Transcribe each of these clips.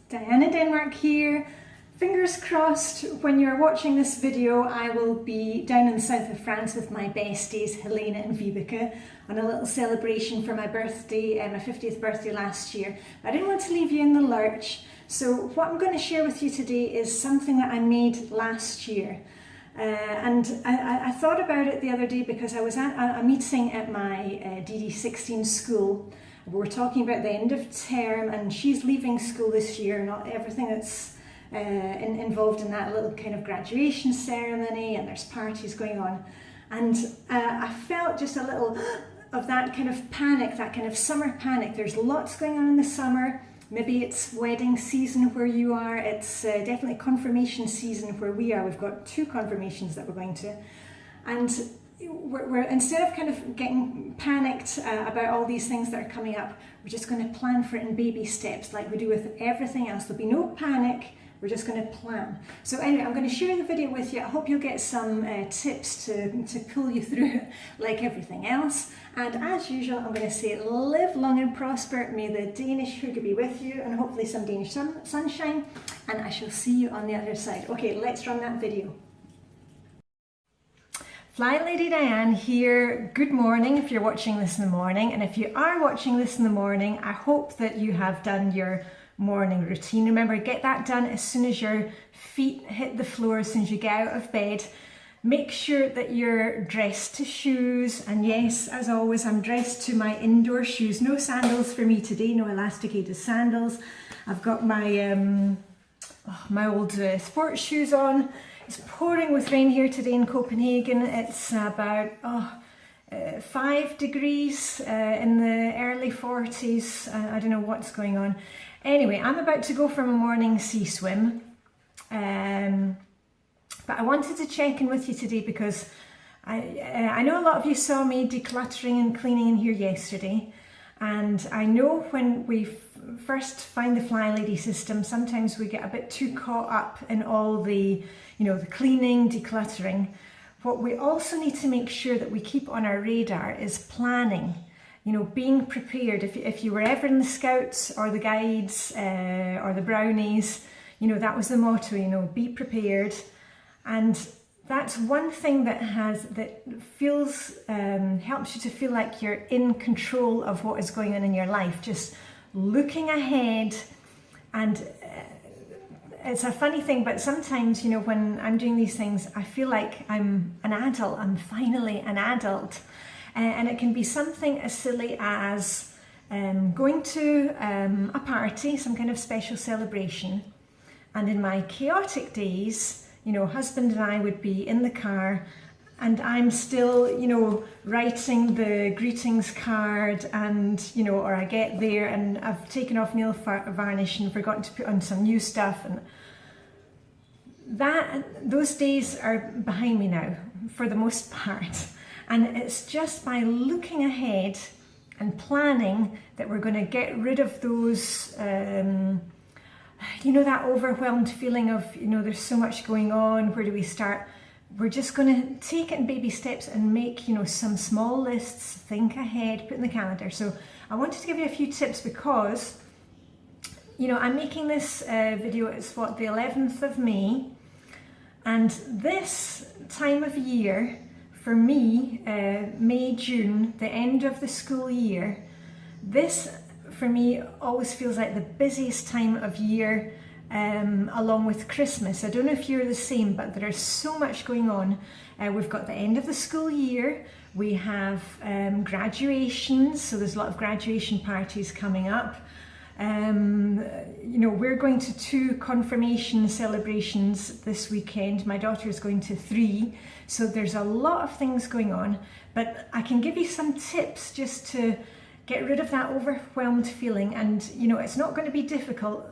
Diane in Denmark here. Fingers crossed, when you're watching this video, I will be down in the south of France with my besties, Helena and Vibeke, on a little celebration for my birthday, my 50th birthday last year. I didn't want to leave you in the lurch, so what I'm going to share with you today is something that I made last year. And I thought about it the other day because I was at a meeting at my DD16 school. We were talking about the end of term, and she's leaving school this year, not everything that's involved in that little kind of graduation ceremony, and there's parties going on. And I felt just a little of that kind of panic, that kind of summer panic. There's lots going on in the summer. Maybe it's wedding season where you are. It's definitely confirmation season where we are. We've got 2 confirmations that we're going to. And we're instead of kind of getting panicked about all these things that are coming up, we're just going to plan for it in baby steps like we do with everything else. There'll be no panic. We're just going to plan. So anyway, I'm going to share the video with you. I hope you'll get some tips to pull you through like everything else. And as usual, I'm going to say live long and prosper. May the Danish hygge be with you, and hopefully some Danish sunshine. And I shall see you on the other side. Okay, let's run that video. Flylady Diane here. Good morning if you're watching this in the morning. And if you are watching this in the morning, I hope that you have done your morning routine. Remember, get that done as soon as your feet hit the floor, as soon as you get out of bed. Make sure that you're dressed to shoes, and yes, as always, I'm dressed to my indoor shoes. No sandals for me today, no elasticated sandals. I've got my my old sports shoes on. It's pouring with rain here today in Copenhagen. It's about 5 degrees in the early 40s. I don't know what's going on. Anyway, I'm about to go for a morning sea swim, but I wanted to check in with you today because I know a lot of you saw me decluttering and cleaning in here yesterday, and I know when we first find the Flylady system, sometimes we get a bit too caught up in all the, the cleaning, decluttering. What we also need to make sure that we keep on our radar is planning. Being prepared. If you were ever in the Scouts or the Guides or the Brownies, that was the motto, be prepared. And that's one thing that feels, helps you to feel like you're in control of what is going on in your life. Just looking ahead. And it's a funny thing, but sometimes, when I'm doing these things, I feel like I'm an adult. I'm finally an adult. And it can be something as silly as going to a party, some kind of special celebration. And in my chaotic days, husband and I would be in the car, and I'm still, writing the greetings card, and, or I get there and I've taken off nail varnish and forgotten to put on some new stuff. And those days are behind me now, for the most part. And it's just by looking ahead and planning that we're going to get rid of those, that overwhelmed feeling of, there's so much going on, where do we start? We're just going to take it in baby steps and make, some small lists, think ahead, put in the calendar. So I wanted to give you a few tips because, I'm making this video, it's the 11th of May. And this time of year, for me, May, June, the end of the school year, this for me always feels like the busiest time of year, along with Christmas. I don't know if you're the same, but there is so much going on. We've got the end of the school year, we have graduations, so there's a lot of graduation parties coming up. We're going to 2 confirmation celebrations this weekend. My daughter is going to 3, so there's a lot of things going on, but I can give you some tips just to get rid of that overwhelmed feeling. And it's not going to be difficult,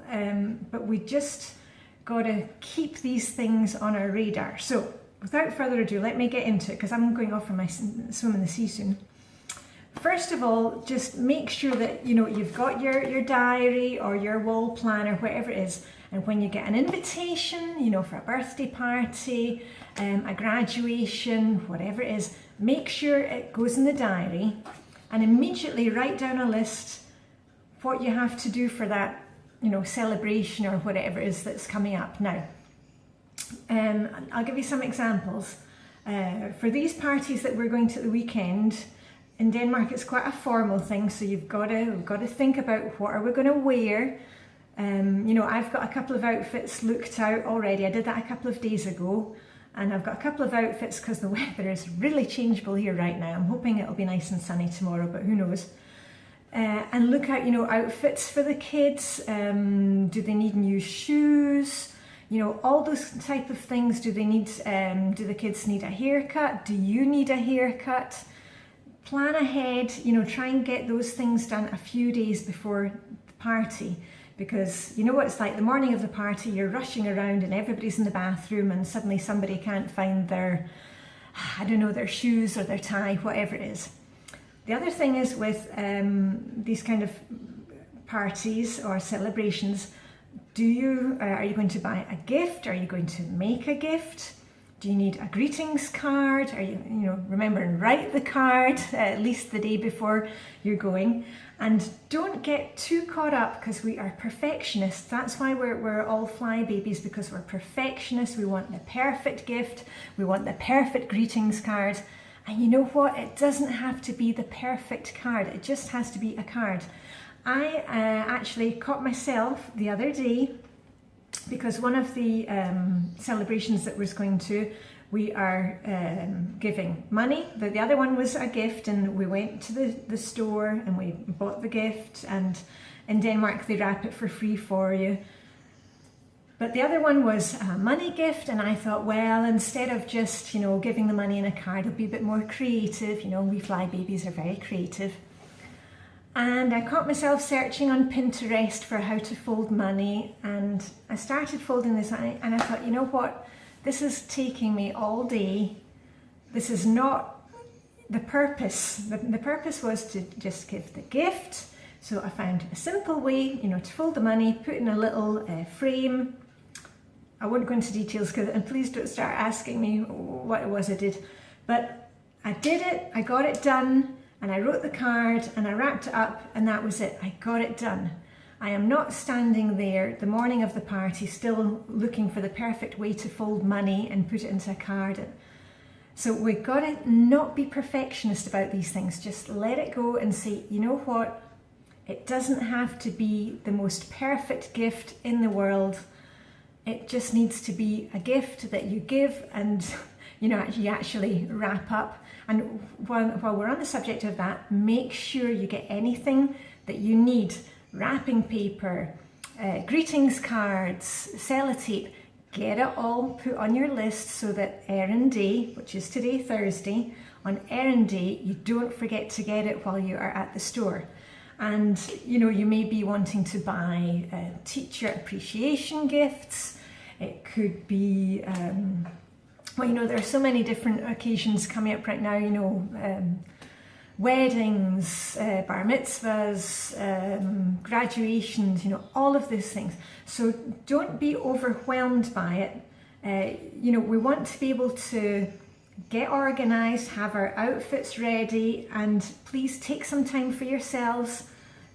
but we just got to keep these things on our radar. So without further ado, let me get into it, because I'm going off for my swim in the sea soon. First of all, just make sure that you've got your diary or your wall planner, whatever it is, and when you get an invitation, for a birthday party, a graduation, whatever it is, make sure it goes in the diary, and immediately write down a list what you have to do for that celebration or whatever it is that's coming up. Now, I'll give you some examples. For these parties that we're going to the weekend, in Denmark it's quite a formal thing, so we've got to think about what are we going to wear. I've got a couple of outfits looked out already. I did that a couple of days ago, and I've got a couple of outfits because the weather is really changeable here right now. I'm hoping it'll be nice and sunny tomorrow, but who knows. And look at, outfits for the kids. Do they need new shoes? All those type of things. Do the kids need a haircut? Do you need a haircut? Plan ahead, try and get those things done a few days before the party, because you know what it's like, the morning of the party, you're rushing around and everybody's in the bathroom and suddenly somebody can't find their shoes or their tie, whatever it is. The other thing is with these kind of parties or celebrations, are you going to buy a gift? Are you going to make a gift? Do you need a greetings card? Are you, remember and write the card at least the day before you're going. And don't get too caught up, because we are perfectionists. That's why we're all fly babies, because we're perfectionists. We want the perfect gift. We want the perfect greetings card. And you know what? It doesn't have to be the perfect card. It just has to be a card. I actually caught myself the other day, because one of the celebrations that was going to, we are giving money. The other one was a gift, and we went to the store and we bought the gift, and in Denmark they wrap it for free for you. But the other one was a money gift, and I thought, well, instead of just, giving the money in a card, it'll be a bit more creative. We fly babies are very creative. And I caught myself searching on Pinterest for how to fold money, and I started folding this, and I thought, you know what, this is taking me all day. This is not the purpose. The purpose was to just give the gift. So I found a simple way, to fold the money, put in a little frame. I won't go into details, and please don't start asking me what it was I did. But I did it, I got it done. And I wrote the card and I wrapped it up, and that was it. I got it done. I am not standing there the morning of the party still looking for the perfect way to fold money and put it into a card. So we've got to not be perfectionist about these things. Just let it go and say, you know what? It doesn't have to be the most perfect gift in the world. It just needs to be a gift that you give and you actually wrap up. And while we're on the subject of that, make sure you get anything that you need. Wrapping paper, greetings cards, sellotape. Get it all put on your list so that errand day, which is today, Thursday, on errand day, you don't forget to get it while you are at the store. And you may be wanting to buy teacher appreciation gifts. It could be there are so many different occasions coming up right now, weddings, bar mitzvahs, graduations, all of these things. So don't be overwhelmed by it. We want to be able to get organized, have our outfits ready, and please take some time for yourselves.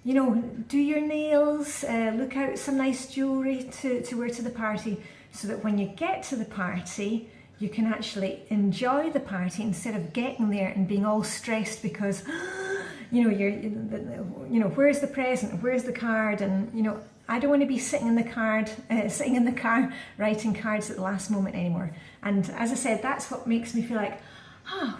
Do your nails, look out some nice jewelry to wear to the party, so that when you get to the party, you can actually enjoy the party instead of getting there and being all stressed because, where's the present, where's the card, and I don't want to be sitting in the car writing cards at the last moment anymore. And as I said, that's what makes me feel like,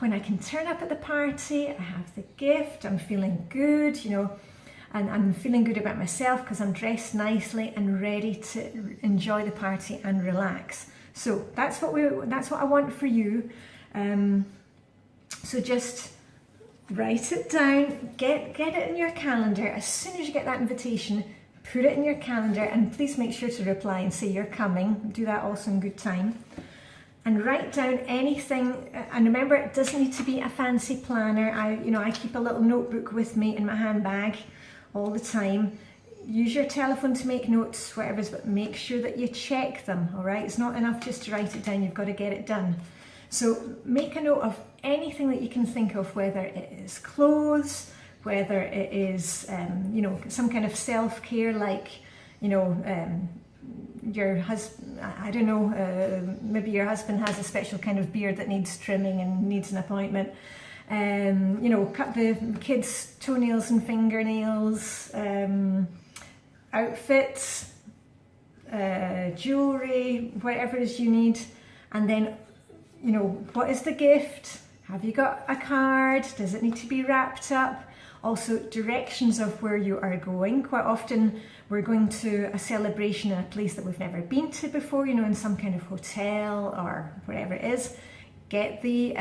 when I can turn up at the party, I have the gift, I'm feeling good, and I'm feeling good about myself because I'm dressed nicely and ready to enjoy the party and relax. So that's what I want for you. So just write it down, get it in your calendar. As soon as you get that invitation, put it in your calendar, and please make sure to reply and say you're coming. Do that also in good time. And write down anything, and remember, it doesn't need to be a fancy planner. I keep a little notebook with me in my handbag all the time. Use your telephone to make notes, whatever, but make sure that you check them, all right? It's not enough just to write it down, you've got to get it done. So make a note of anything that you can think of, whether it is clothes, whether it is, some kind of self-care, like, your husband, I don't know, maybe your husband has a special kind of beard that needs trimming and needs an appointment. Cut the kids' toenails and fingernails, outfits, jewellery, whatever it is you need. And then, what is the gift? Have you got a card? Does it need to be wrapped up? Also, directions of where you are going. Quite often we're going to a celebration in a place that we've never been to before, in some kind of hotel or wherever it is. Get the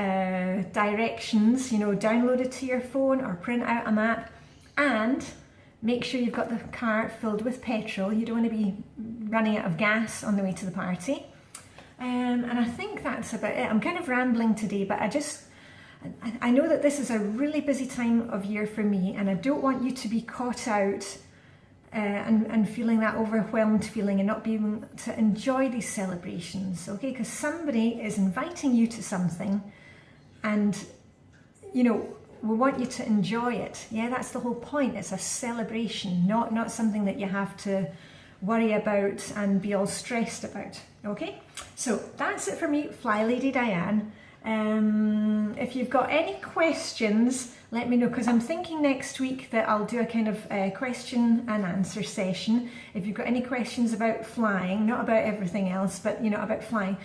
directions, download it to your phone or print out a map, and make sure you've got the car filled with petrol. You don't want to be running out of gas on the way to the party. And I think that's about it. I'm kind of rambling today, but I know that this is a really busy time of year for me, and I don't want you to be caught out and feeling that overwhelmed feeling and not being able to enjoy these celebrations, okay? Because somebody is inviting you to something, and we want you to enjoy it. Yeah, that's the whole point. It's a celebration, not something that you have to worry about and be all stressed about, okay? So that's it for me, Flylady Diane. If you've got any questions, let me know, because I'm thinking next week that I'll do a kind of question and answer session. If you've got any questions about flying, not about everything else, but about flying.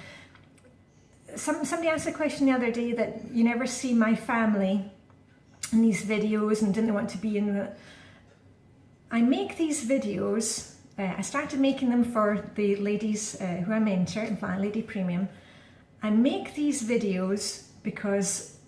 Somebody asked a question the other day that you never see my family in these videos and didn't want to be in it. I make these videos, I started making them for the ladies who I mentor in Flylady Premium. I make these videos because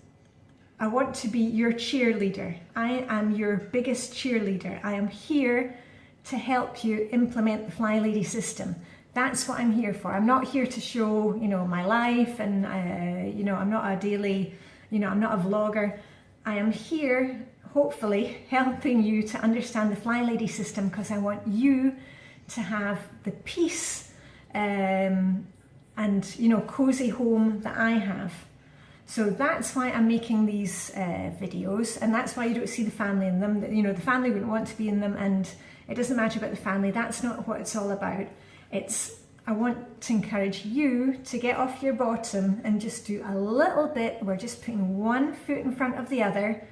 I want to be your cheerleader. I am your biggest cheerleader. I am here to help you implement the Flylady system. That's what I'm here for. I'm not here to show, my life, and I'm not a daily, I'm not a vlogger. I am here, hopefully, helping you to understand the Flylady system, because I want you to have the peace and cozy home that I have. So that's why I'm making these videos, and that's why you don't see the family in them. The family wouldn't want to be in them, and it doesn't matter about the family. That's not what it's all about. I want to encourage you to get off your bottom and just do a little bit. We're just putting one foot in front of the other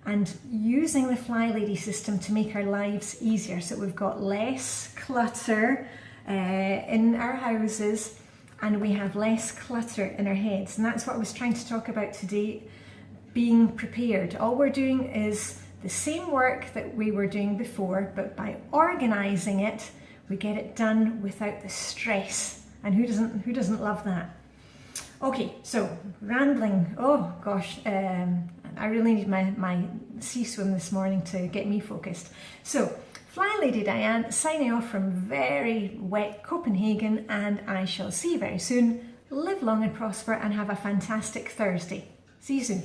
and using the Flylady system to make our lives easier, so we've got less clutter in our houses, and we have less clutter in our heads. And that's what I was trying to talk about today, being prepared. All we're doing is the same work that we were doing before, but by organizing it, we get it done without the stress. And who doesn't love that? Okay, so rambling. Oh gosh, I really need my sea swim this morning to get me focused. So, Flylady Diane signing off from very wet Copenhagen, and I shall see you very soon. Live long and prosper and have a fantastic Thursday. See you soon.